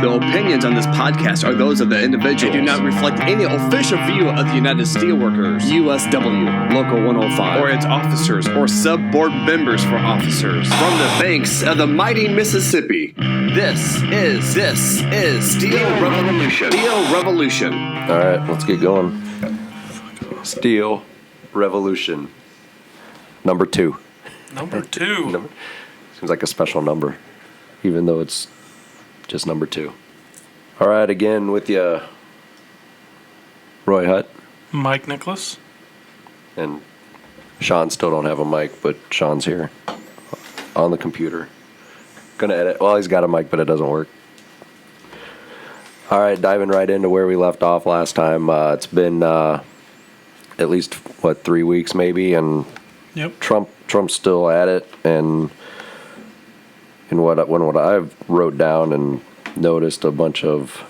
The opinions on this podcast are those of the individual and do not reflect any official view of the United Steelworkers, USW, Local 105, or its officers or sub-board members for officers. From the banks of the mighty Mississippi, this is Steel Revolution. Steel Revolution. All right, let's get going. Steel Revolution. Number 2. Number 2. Seems like a special number, even though it's just number 2. All right, again with you, Roy Hutt. Mike Nicholas. And Sean still don't have a mic, but Sean's here on the computer. Gonna edit. Well, he's got a mic, but it doesn't work. All right, diving right into where we left off last time. It's been at least, 3 weeks maybe, and Yep. Trump's still at it, and what I wrote down and noticed a bunch of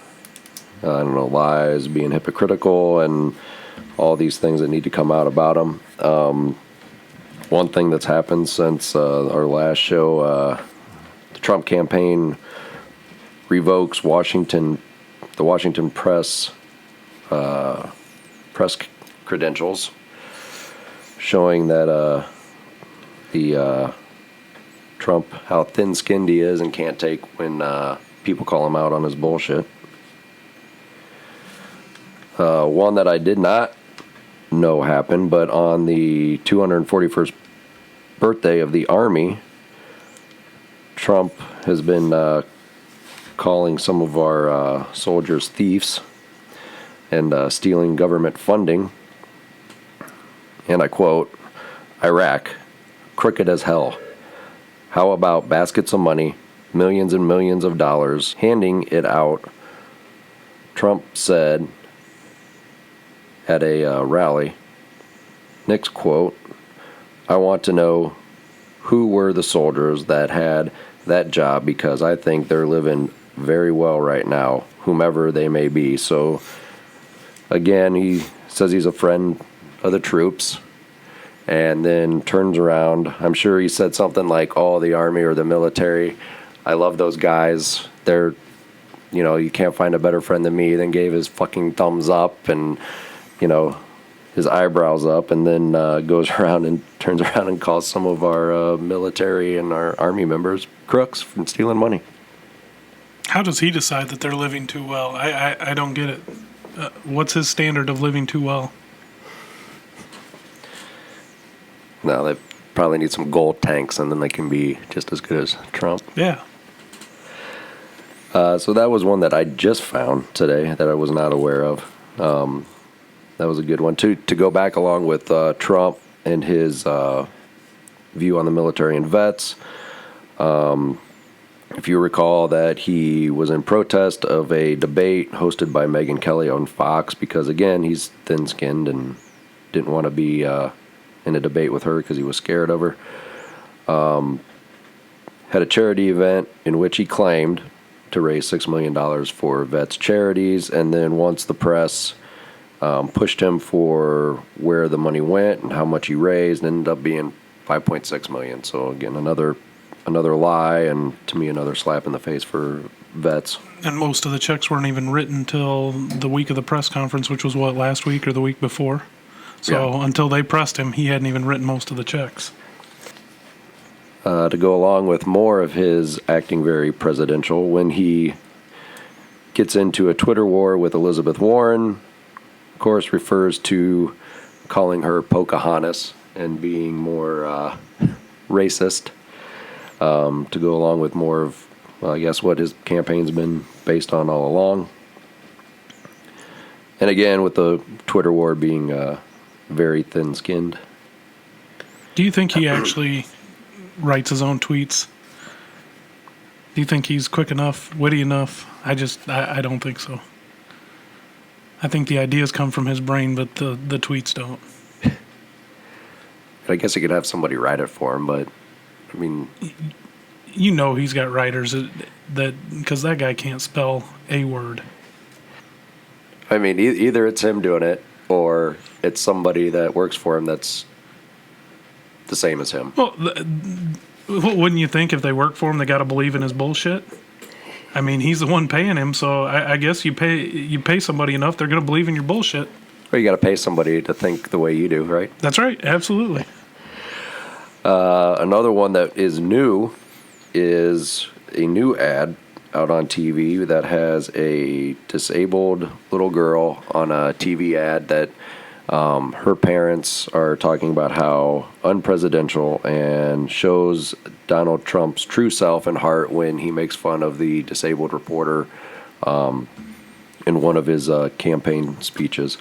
lies, being hypocritical, and all these things that need to come out about him. One thing that's happened since our last show, the Trump campaign revokes the Washington press credentials, showing that the Trump, how thin-skinned he is and can't take when people call him out on his bullshit. One that I did not know happened, but on the 241st birthday of the Army, Trump has been calling some of our soldiers thieves and stealing government funding. And I quote, "Iraq, crooked as hell. How about baskets of money, millions and millions of dollars, handing it out?" Trump said at a rally. Next quote, "I want to know who were the soldiers that had that job, because I think they're living very well right now, whomever they may be." So again, he says he's a friend of the troops, and then turns around. I'm sure he said something like, "Oh, the Army or the military, I love those guys. They're, you can't find a better friend than me." Then gave his fucking thumbs up and, his eyebrows up, and then goes around and turns around and calls some of our military and our Army members crooks from stealing money. How does he decide that they're living too well? I don't get it. What's his standard of living too well? No, they probably need some gold tanks, and then they can be just as good as Trump. Yeah. So that was one that I just found today that I was not aware of. That was a good one. To go back along with Trump and his view on the military and vets. If you recall that he was in protest of a debate hosted by Megyn Kelly on Fox, because, again, he's thin-skinned and didn't want to be in a debate with her because he was scared of her. Had a charity event in which he claimed to raise $6 million for vets charities, and then once the press pushed him for where the money went and how much he raised, ended up being $5.6 million. So again, another lie, and to me another slap in the face for vets. And most of the checks weren't even written till the week of the press conference, which was last week or the week before. So yeah. Until they pressed him, he hadn't even written most of the checks. To go along with more of his acting very presidential, when he gets into a Twitter war with Elizabeth Warren, of course refers to calling her Pocahontas and being more racist, to go along with more of, I guess, what his campaign's been based on all along. And again, with the Twitter war being very thin-skinned. Do you think he actually writes his own tweets? Do you think he's quick enough, witty enough? I don't think so. I think the ideas come from his brain, but the tweets don't. I guess he could have somebody write it for him, but, I mean... He's got writers that because that guy can't spell a word. I mean, either it's him doing it, or it's somebody that works for him that's the same as him. Well, wouldn't you think if they work for him, they got to believe in his bullshit? I mean, he's the one paying him, so I guess you pay somebody enough, they're going to believe in your bullshit. Or you got to pay somebody to think the way you do, right? That's right, absolutely. Another one that is new is a new ad out on TV that has a disabled little girl on a TV ad that her parents are talking about how unpresidential, and shows Donald Trump's true self and heart when he makes fun of the disabled reporter in one of his campaign speeches.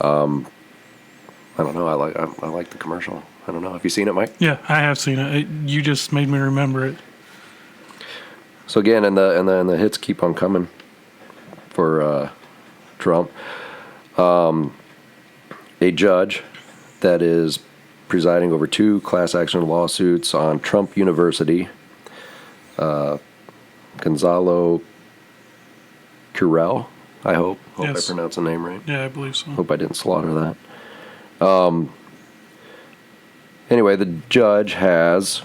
I don't know. I like the commercial. I don't know. Have you seen it, Mike? Yeah, I have seen it. You just made me remember it. So again, and the hits keep on coming for Trump. A judge that is presiding over 2 class action lawsuits on Trump University, Gonzalo Curel, I hope Yes. I pronounced the name right. Yeah, I believe so. Hope I didn't slaughter that. Anyway, the judge has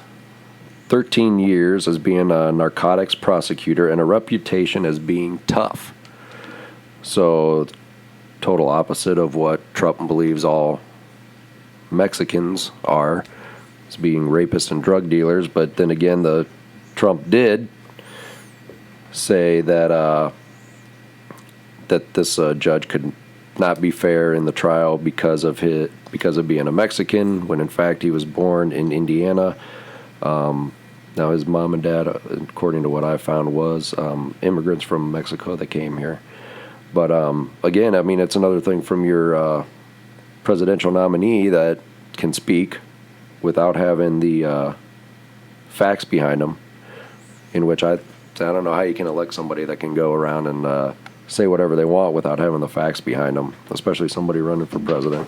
13 years as being a narcotics prosecutor and a reputation as being tough. So, total opposite of what Trump believes all Mexicans are, as being rapists and drug dealers. But then again, Trump did say that that this judge could not be fair in the trial because of being a Mexican, when in fact he was born in Indiana. Now his mom and dad, according to what I found, was immigrants from Mexico that came here. But again, I mean, it's another thing from your presidential nominee that can speak without having the facts behind them, in which I don't know how you can elect somebody that can go around and say whatever they want without having the facts behind them, especially somebody running for president.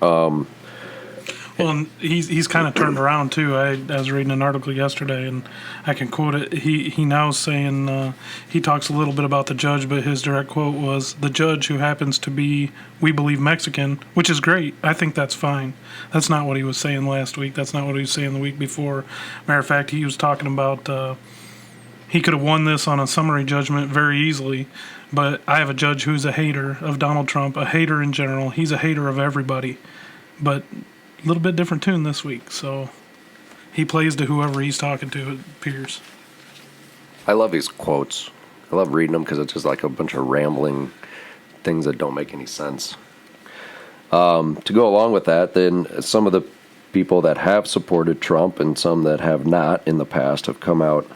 Well, and he's kind of turned around too. I was reading an article yesterday, and I can quote it. He now is saying, he talks a little bit about the judge, but his direct quote was, "The judge, who happens to be, we believe, Mexican," which is great. I think that's fine. That's not what he was saying last week. That's not what he was saying the week before. Matter of fact, he was talking about he could have won this on a summary judgment very easily, but I have a judge who's a hater of Donald Trump, a hater in general. He's a hater of everybody, but a little bit different tune this week, so he plays to whoever he's talking to, it appears. I love these quotes. I love reading them because it's just like a bunch of rambling things that don't make any sense. To go along with that, then some of the people that have supported Trump and some that have not in the past have come out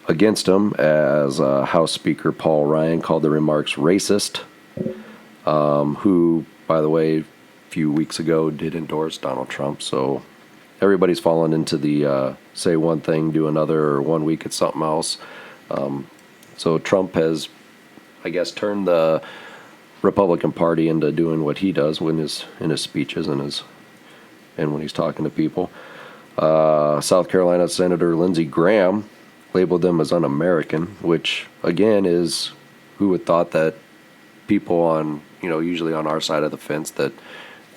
against him, as House Speaker Paul Ryan called the remarks racist, who, by the way, few weeks ago did endorse Donald Trump. So everybody's fallen into the say one thing, do another, or 1 week it's something else. So Trump has, I guess, turned the Republican Party into doing what he does in his speeches and when he's talking to people. South Carolina Senator Lindsey Graham labeled them as un-American, which again is, who would thought that people on, usually on our side of the fence, that,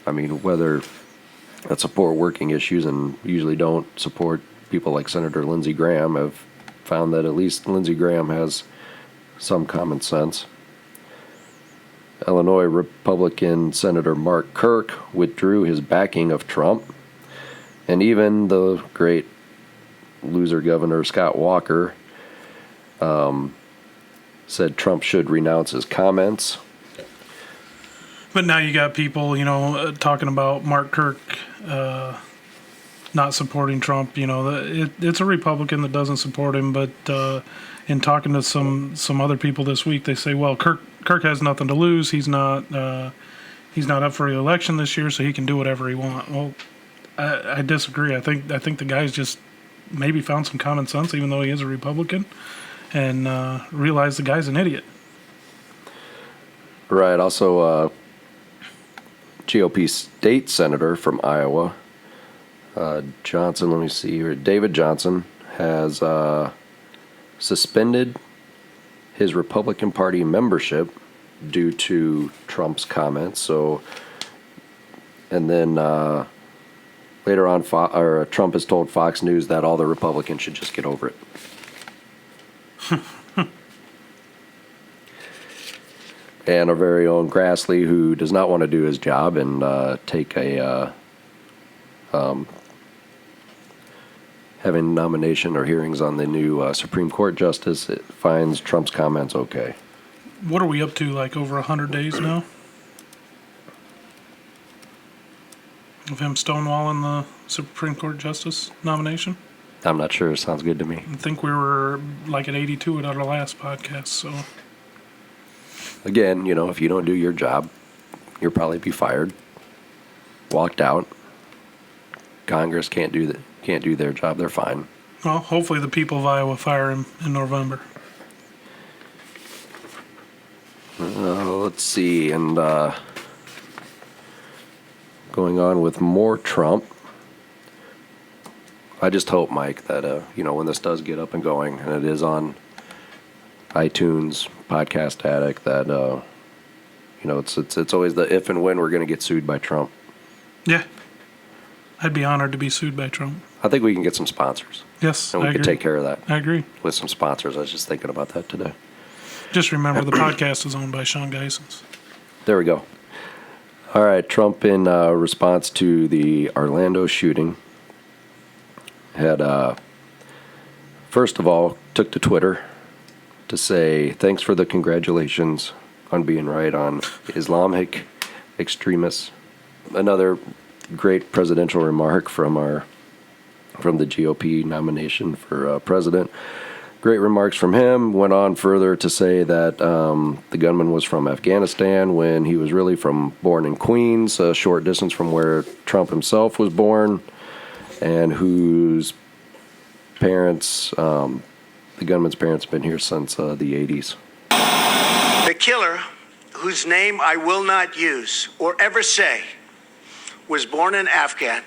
I mean, whether that support working issues and usually don't support people like Senator Lindsey Graham, have found that at least Lindsey Graham has some common sense. Illinois Republican Senator Mark Kirk withdrew his backing of Trump, and even the great loser governor Scott Walker said Trump should renounce his comments. But now you got people, talking about Mark Kirk not supporting Trump. It's a Republican that doesn't support him. But in talking to some other people this week, they say, well, Kirk has nothing to lose. He's not up for re-election this year, so he can do whatever he wants. Well, I disagree. I think the guy's just maybe found some common sense, even though he is a Republican, and realized the guy's an idiot. Right. Also, GOP state senator from Iowa, Johnson, let me see here, David Johnson, has suspended his Republican Party membership due to Trump's comments. So, and then later on, Trump has told Fox News that all the Republicans should just get over it. And our very own Grassley, who does not want to do his job and take having nomination or hearings on the new Supreme Court justice, it finds Trump's comments okay. What are we up to, like over 100 days now? Of him stonewalling the Supreme Court justice nomination? I'm not sure. It sounds good to me. I think we were like at 82 at our last podcast, so... Again, if you don't do your job, you'll probably be fired, walked out. Congress can't do their job. They're fine. Well, hopefully the people of Iowa fire him in November. Let's see, and going on with more Trump. I just hope, Mike, that when this does get up and going, and it is on iTunes, Podcast Addict, that it's always the if and when we're going to get sued by Trump. Yeah, I'd be honored to be sued by Trump. I think we can get some sponsors. Yes, and we could take care of that. I agree. With some sponsors. I was just thinking about that today. Just remember, the podcast is owned by Sean Geisens. There we go. All right, Trump, in response to the Orlando shooting, had, first of all, took to Twitter to say, thanks for the congratulations on being right on Islamic extremists. Another great presidential remark from the GOP nomination for president. Great remarks from him. Went on further to say that the gunman was from Afghanistan when he was really born in Queens, a short distance from where Trump himself was born, and whose parents, the gunman's parents, have been here since the 80s. The killer, whose name I will not use or ever say, was born an Afghan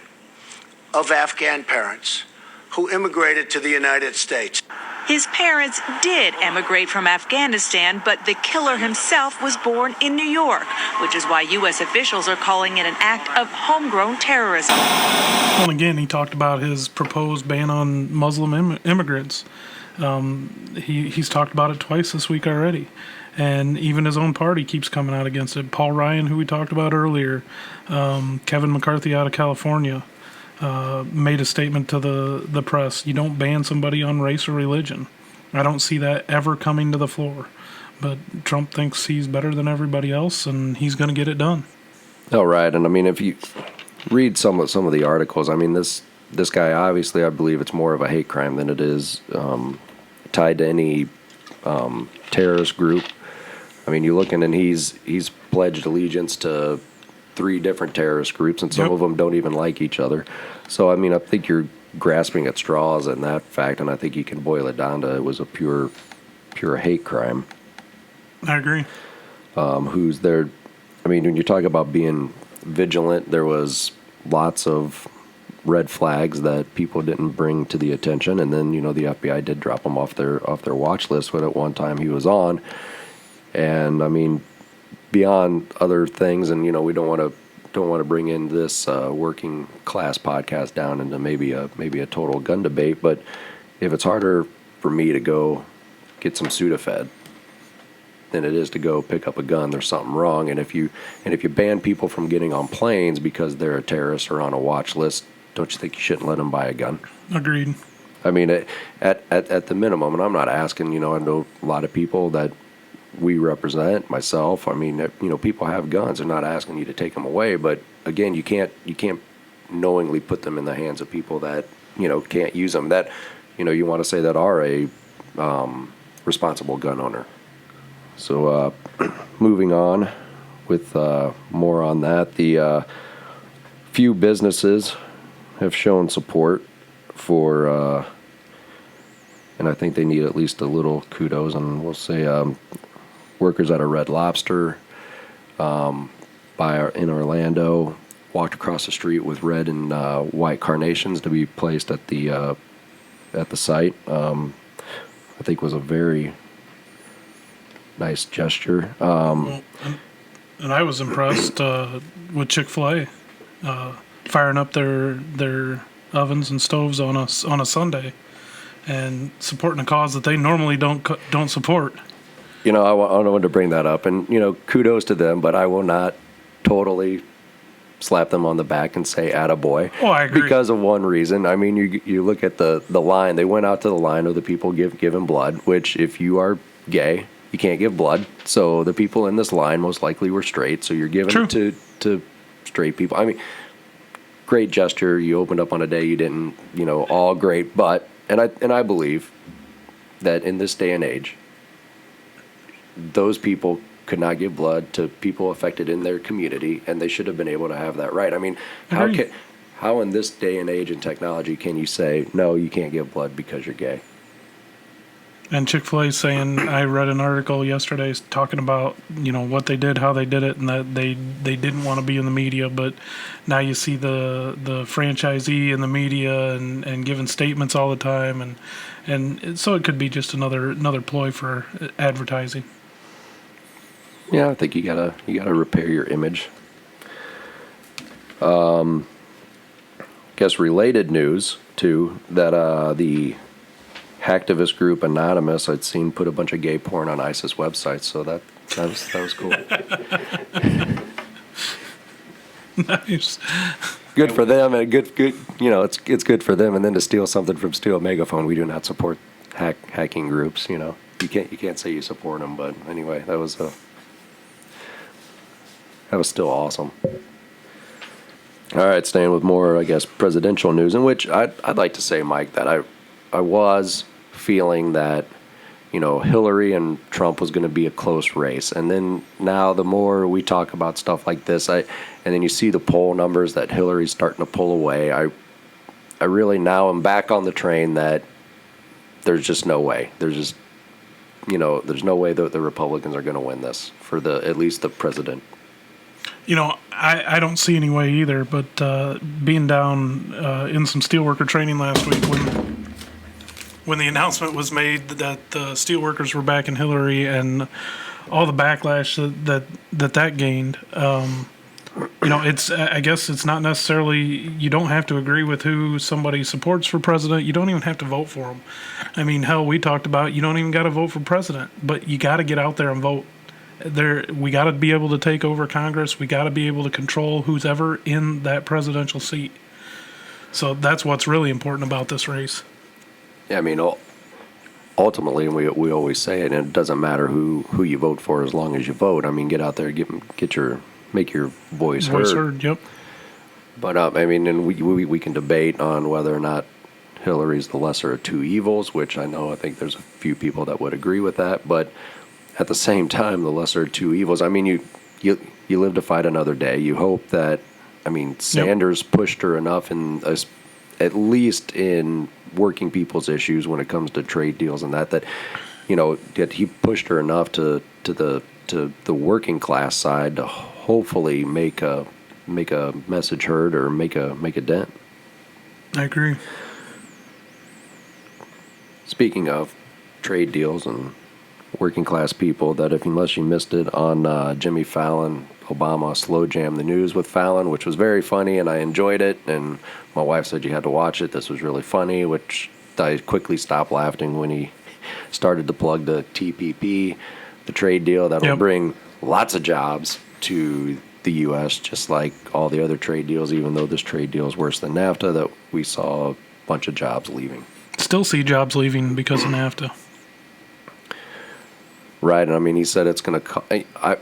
of Afghan parents who immigrated to the United States. His parents did emigrate from Afghanistan, but the killer himself was born in New York, which is why U.S. officials are calling it an act of homegrown terrorism. Well, again, he talked about his proposed ban on Muslim immigrants. He's talked about it twice this week already. And even his own party keeps coming out against it. Paul Ryan, who we talked about earlier, Kevin McCarthy out of California, made a statement to the press. You don't ban somebody on race or religion. I don't see that ever coming to the floor. But Trump thinks he's better than everybody else, and he's going to get it done. Oh, right. And I mean, if you read some of the articles, I mean, this guy, obviously, I believe it's more of a hate crime than it is tied to any terrorist group. I mean, you're looking, and he's pledged allegiance to 3 different terrorist groups, and some of them don't even like each other. So, I mean, I think you're grasping at straws in that fact, and I think you can boil it down to it was a pure hate crime. I agree. Who's there? I mean, when you talk about being vigilant, there was lots of red flags that people didn't bring to the attention, and then the FBI did drop him off their watch list when at one time he was on. And I mean, beyond other things, and we don't want to bring in this working class podcast down into maybe a total gun debate. But if it's harder for me to go get some Sudafed than it is to go pick up a gun, there's something wrong. And if you ban people from getting on planes because they're a terrorist or on a watch list, don't you think you shouldn't let them buy a gun? Agreed. I mean, at the minimum, and I'm not asking. I know a lot of people that we represent, myself. I mean, people have guns. They're not asking you to take them away, but again, you can't knowingly put them in the hands of people that can't use them. That you want to say that are a responsible gun owner. So, moving on with more on that, the few businesses have shown support for, and I think they need at least a little kudos, and we'll say workers at a Red Lobster in Orlando walked across the street with red and white carnations to be placed at the site. I think was a very nice gesture. And I was impressed with Chick-fil-A firing up their ovens and stoves on a Sunday, and supporting a cause that they normally don't support. I wanted to bring that up, and kudos to them, but I will not totally slap them on the back and say attaboy. Oh, I agree. Because of one reason. I mean, you look at the line. They went out to the line of the people giving blood, which if you are gay, you can't give blood. So the people in this line most likely were straight. So you're giving it to straight people. I mean, great gesture. You opened up on a day you didn't, all great. But and I believe that in this day and age, those people could not give blood to people affected in their community, and they should have been able to have that right. I mean, how in this day and age and technology can you say no, you can't give blood because you're gay? And Chick-fil-A saying, I read an article yesterday talking about what they did, how they did it, and that they didn't want to be in the media, but now you see the franchisee in the media and giving statements all the time, and so it could be just another ploy for advertising. Yeah, I think you gotta repair your image. Guess related news too, that the hacktivist group Anonymous I'd seen put a bunch of gay porn on ISIS websites, so that was cool. Nice. Good for them, and good. It's good for them, and then to steal something from Steel Megaphone, we do not support hacking groups. You can't say you support them, but anyway, that was still awesome. All right, staying with more, I guess, presidential news, in which I'd like to say, Mike, that I was feeling that, Hillary and Trump was going to be a close race. And then now the more we talk about stuff like this, and then you see the poll numbers that Hillary's starting to pull away, I really now am back on the train that there's just no way. There's just, there's no way that the Republicans are going to win this for at least the president. I don't see any way either, but being down in some steelworker training last week when the announcement was made that the steelworkers were backing Hillary and all the backlash that gained, it's I guess it's not necessarily, you don't have to agree with who somebody supports for president. You don't even have to vote for them. I mean, hell, we talked about you don't even got to vote for president, but you got to get out there and vote. We got to be able to take over Congress. We got to be able to control who's ever in that presidential seat. So that's what's really important about this race. Yeah, I mean, ultimately, and we always say it, and it doesn't matter who you vote for as long as you vote. I mean, get out there, make your voice heard. Yep. But I mean, and we can debate on whether or not Hillary's the lesser of two evils, which I think there's a few people that would agree with that, but at the same time, the lesser of two evils. I mean, you live to fight another day. You hope that, Sanders pushed her enough at least in working people's issues when it comes to trade deals and that he pushed her enough to the working class side to hopefully make a message heard or make a dent. I agree. Speaking of trade deals and working class people, that unless you missed it on Jimmy Fallon, Obama slow jammed the news with Fallon, which was very funny, and I enjoyed it. And my wife said you had to watch it. This was really funny, which I quickly stopped laughing when he started to plug the TPP, the trade deal that will bring lots of jobs to the U.S., just like all the other trade deals, even though this trade deal is worse than NAFTA, that we saw a bunch of jobs leaving. Still see jobs leaving because of NAFTA. Right, and he said it's going to.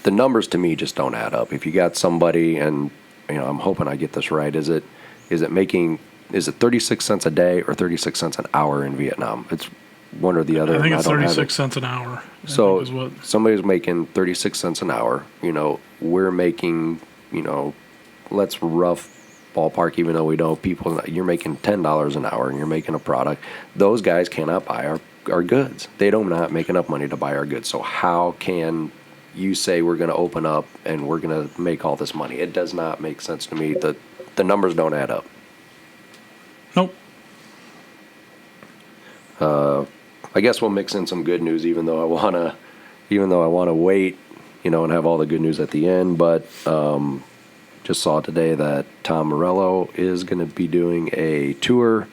The numbers to me just don't add up. If you got somebody, and I'm hoping I get this right, is it 36 cents a day or 36 cents an hour in Vietnam? It's one or the other. I think it's 36 cents an hour. So somebody's making 36 cents an hour. We're making, let's rough ballpark, even though we know you're making $10 an hour and you're making a product. Those guys cannot buy our goods. They do not make enough money to buy our goods. So how can you say we're going to open up and we're going to make all this money? It does not make sense to me. The numbers don't add up. Nope. I guess we'll mix in some good news, even though I want to wait, and have all the good news at the end. But just saw today that Tom Morello is going to be doing a tour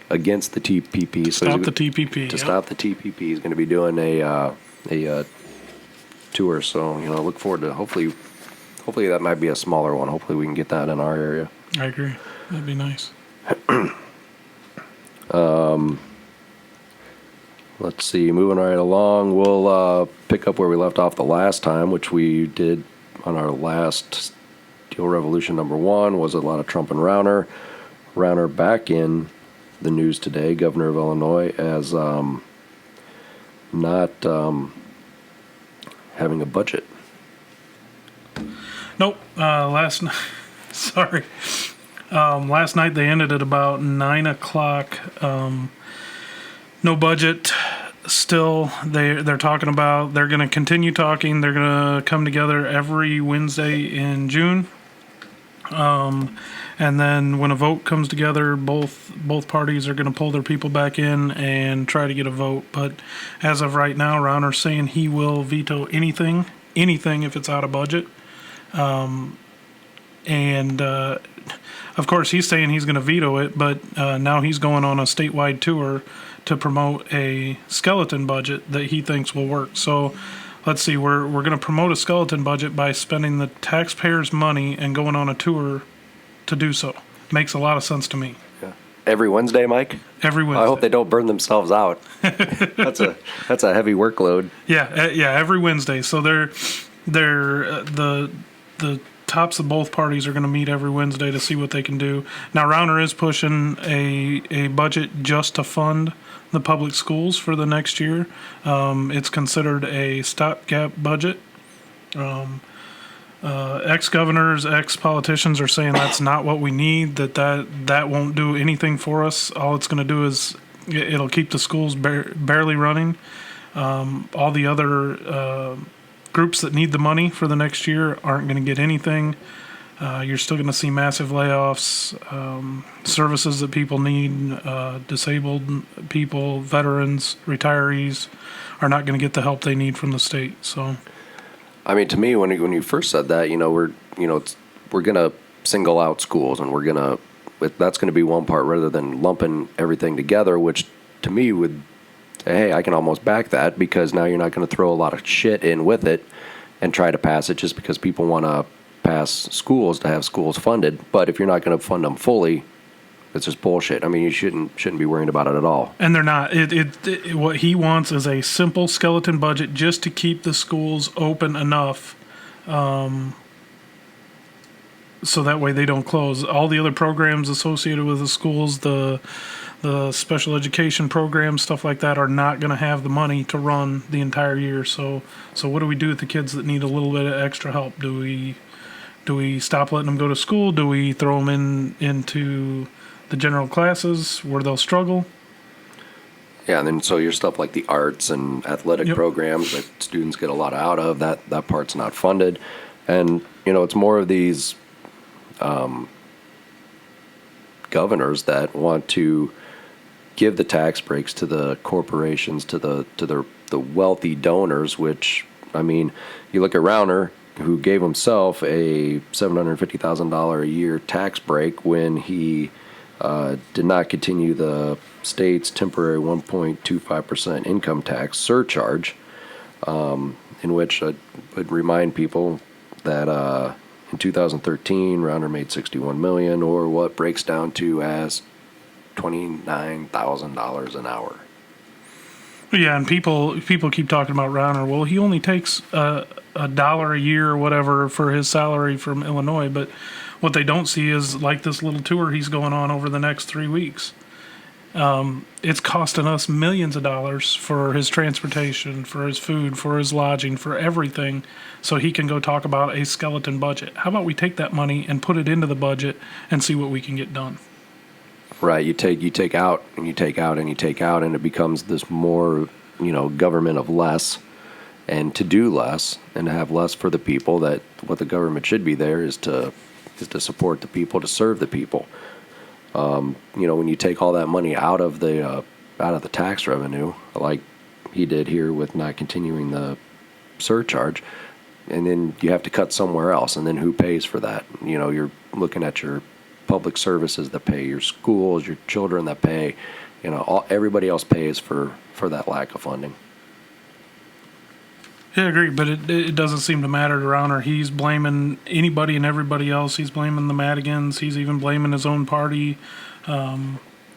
against the TPP. Stop the TPP. To stop the TPP, he's going to be doing a tour. So look forward to hopefully that might be a smaller one. Hopefully we can get that in our area. I agree. That'd be nice. Let's see. Moving right along, we'll pick up where we left off the last time, which we did on our last Steel Revolution #1. Was a lot of Trump and Rauner. Rauner back in the news today, governor of Illinois, as not having a budget. Nope. Last night, sorry. Last night they ended at about 9:00. No budget. Still, they're talking about. They're going to continue talking. They're going to come together every Wednesday in June. And then when a vote comes together, both parties are going to pull their people back in and try to get a vote. But as of right now, Rauner's saying he will veto anything if it's out of budget. Of course, he's saying he's going to veto it, but now he's going on a statewide tour to promote a skeleton budget that he thinks will work. So let's see, we're going to promote a skeleton budget by spending the taxpayers' money and going on a tour to do so. Makes a lot of sense to me. Yeah. Every Wednesday, Mike? Every Wednesday. I hope they don't burn themselves out. That's a heavy workload. Yeah, every Wednesday. So they're the tops of both parties are going to meet every Wednesday to see what they can do. Now, Rauner is pushing a budget just to fund the public schools for the next year. It's considered a stopgap budget. Ex-governors, ex-politicians are saying that's not what we need, that won't do anything for us. All it's going to do is it'll keep the schools barely running. All the other groups that need the money for the next year aren't going to get anything. You're still going to see massive layoffs. Services that people need, disabled people, veterans, retirees, are not going to get the help they need from the state. So, I mean, to me, when you first said that, we're going to single out schools, and that's going to be one part rather than lumping everything together, which to me would say, hey, I can almost back that, because now you're not going to throw a lot of shit in with it and try to pass it just because people want to pass schools to have schools funded. But if you're not going to fund them fully, it's just bullshit. I mean, you shouldn't be worrying about it at all. And they're not. What he wants is a simple skeleton budget just to keep the schools open enough, so that way they don't close. All the other programs associated with the schools, the special education programs, stuff like that, are not going to have the money to run the entire year. So what do we do with the kids that need a little bit of extra help? Do we stop letting them go to school? Do we throw them into the general classes where they'll struggle? Yeah, and then so your stuff like the arts and athletic programs that students get a lot out of, that part's not funded. And, it's more of these governors that want to give the tax breaks to the corporations, to the wealthy donors, which, I mean, you look at Rauner, who gave himself a $750,000 a year tax break when he did not continue the state's temporary 1.25% income tax surcharge, in which I would remind people that in 2013, Rauner made $61 million, or what breaks down to as $29,000 an hour. Yeah, and people keep talking about Rauner. Well, he only takes $1 a year or whatever for his salary from Illinois, but what they don't see is like this little tour he's going on over the next 3 weeks. It's costing us millions of dollars for his transportation, for his food, for his lodging, for everything, so he can go talk about a skeleton budget. How about we take that money and put it into the budget and see what we can get done? Right, you take out and you take out and you take out, and it becomes this more, government of less, and to do less and have less for the people. That what the government should be there is to support the people, to serve the people. When you take all that money out of the tax revenue, like he did here with not continuing the surcharge, and then you have to cut somewhere else, and then who pays for that? You're looking at your public services that pay, your schools, your children that pay. Everybody else pays for that lack of funding. Yeah, I agree, but it doesn't seem to matter to Rauner. He's blaming anybody and everybody else. He's blaming the Madigans. He's even blaming his own party.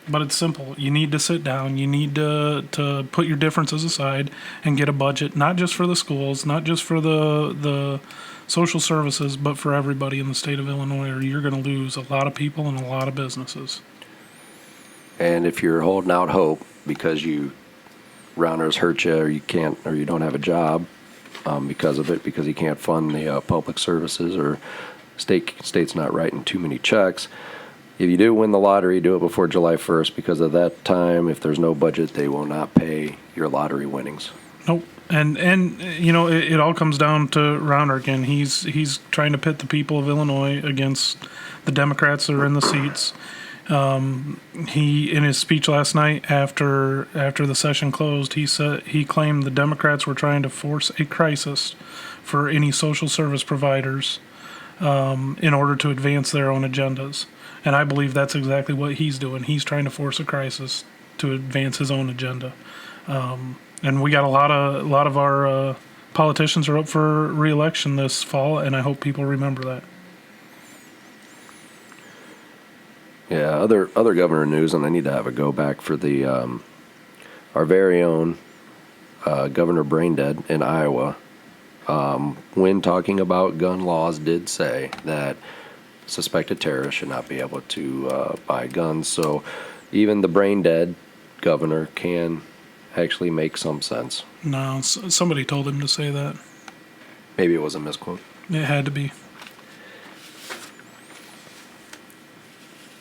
But it's simple. You need to sit down. You need to put your differences aside and get a budget, not just for the schools, not just for the social services, but for everybody in the state of Illinois, or you're going to lose a lot of people and a lot of businesses. And if you're holding out hope because Rauner's hurt you, or you don't have a job because of it, because you can't fund the public services, or state's not writing too many checks. If you do win the lottery, do it before July 1st, because at that time, if there's no budget, they will not pay your lottery winnings. Nope. And it all comes down to Rauner again. He's trying to pit the people of Illinois against the Democrats that are in the seats. He, in his speech last night after the session closed, he claimed the Democrats were trying to force a crisis for any social service providers in order to advance their own agendas. And I believe that's exactly what he's doing. He's trying to force a crisis to advance his own agenda. And we got a lot of our politicians are up for re-election this fall, and I hope people remember that. Yeah, other governor news, and I need to have a go back for the our very own Governor Braindead in Iowa. When talking about gun laws, did say that suspected terrorists should not be able to buy guns. So even the Braindead governor can actually make some sense. No, somebody told him to say that. Maybe it was a misquote. It had to be.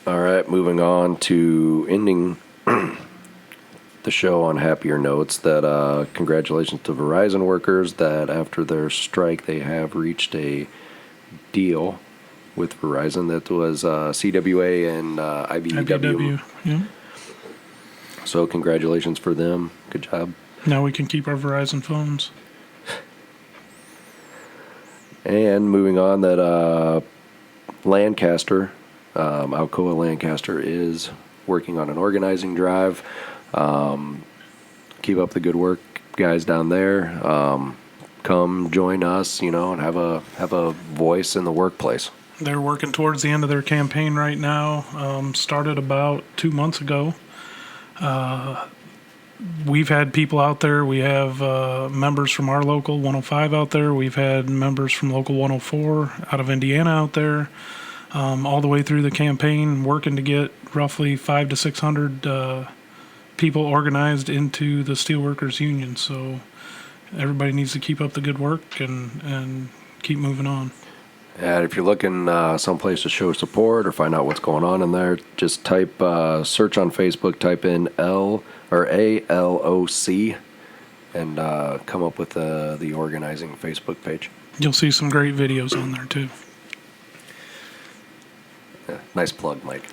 All right, moving on to ending the show on happier notes. That congratulations to Verizon workers that after their strike they have reached a deal with Verizon. That was CWA and IBEW. Yeah. So congratulations for them. Good job. Now we can keep our Verizon phones. And moving on, that Lancaster, Alcoa Lancaster is working on an organizing drive. Keep up the good work, guys down there. Come join us, and have a voice in the workplace. They're working towards the end of their campaign right now. Started about 2 months ago. We've had people out there. We have members from our local 105 out there. We've had members from local 104 out of Indiana out there, all the way through the campaign, working to get roughly 500 to 600 people organized into the Steelworkers Union. So everybody needs to keep up the good work and keep moving on. And if you're looking someplace to show support or find out what's going on in there, just type search on Facebook, type in ALOC, and come up with the organizing Facebook page. You'll see some great videos on there too. Yeah, nice plug, Mike.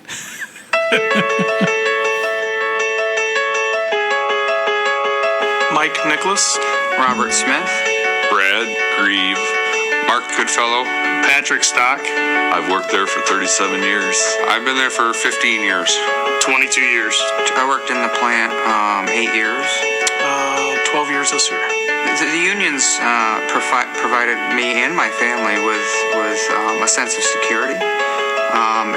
Mike Nicholas, Robert Smith, Brad Grieve, Mark Goodfellow, Patrick Stock. I've worked there for 37 years. I've been there for 15 years. 22 years. I worked in the plant 8 years. 12 years this year. The unions provided me and my family with a sense of security.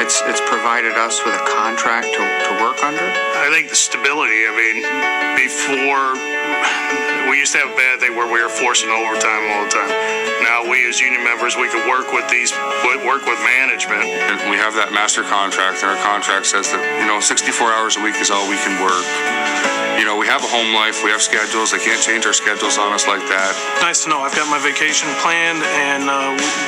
It's provided us with a contract to work under. I think the stability, before we used to have a bad thing where we were forcing overtime all the time. Now we as union members, we could work with management. And we have that master contract, and our contract says that 64 hours a week is all we can work. We have a home life, we have schedules. They can't change our schedules on us like that. Nice to know. I've got my vacation planned, and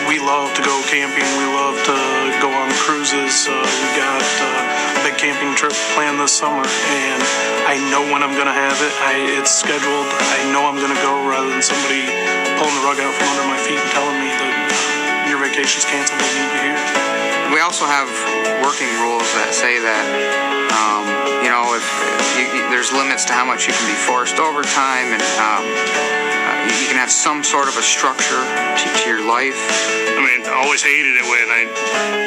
we love to go camping. We love to go on cruises. We got a big camping trip planned this summer, and I know when I'm going to have it. It's scheduled. I know I'm going to go, rather than somebody pulling the rug out from under my feet and telling me that your vacation's canceled. We need you here. We also have working rules that say that if there's limits to how much you can be forced overtime, and you can have some sort of a structure to your life. I mean, I always hated it when I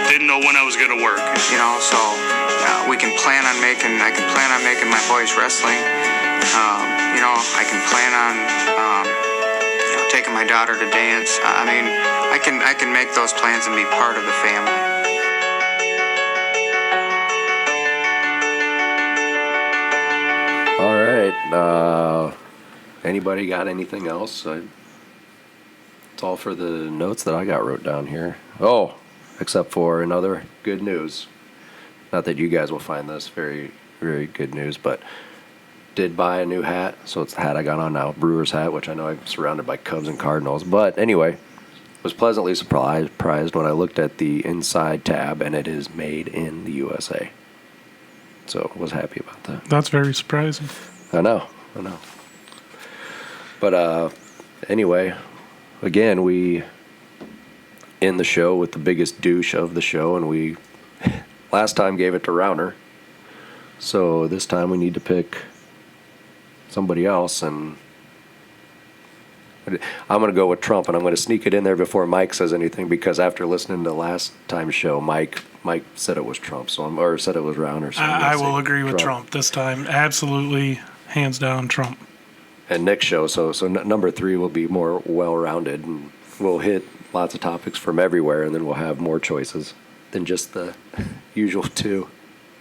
didn't know when I was going to work. You know, so I can plan on making my boys wrestling. You know, I can plan on taking my daughter to dance. I mean, I can make those plans and be part of the family. All right. Anybody got anything else? It's all for the notes that I got wrote down here. Oh, except for another good news. Not that you guys will find this very, very good news, but did buy a new hat. So it's the hat I got on now, Brewers hat, which I know I'm surrounded by Cubs and Cardinals. But anyway, was pleasantly surprised when I looked at the inside tab, and it is made in the USA. So was happy about that. That's very surprising. I know. But anyway, again, we end the show with the biggest douche of the show, and we last time gave it to Rauner. So this time we need to pick somebody else, and I'm going to go with Trump, and I'm going to sneak it in there before Mike says anything, because after listening to last time's show, Mike said it was Trump, or said it was Rauner. So I will agree with Trump this time. Absolutely, hands down, Trump. And Nick's show, so number 3 will be more well-rounded, and we'll hit lots of topics from everywhere, and then we'll have more choices than just the usual 2.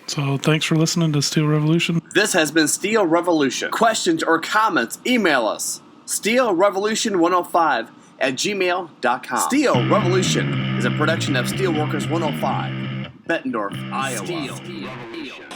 So thanks for listening to Steel Revolution. This has been Steel Revolution. Questions or comments, email us. SteelRevolution105@gmail.com. Steel Revolution is a production of Steelworkers 105, Bettendorf, Iowa. Steel Revolution.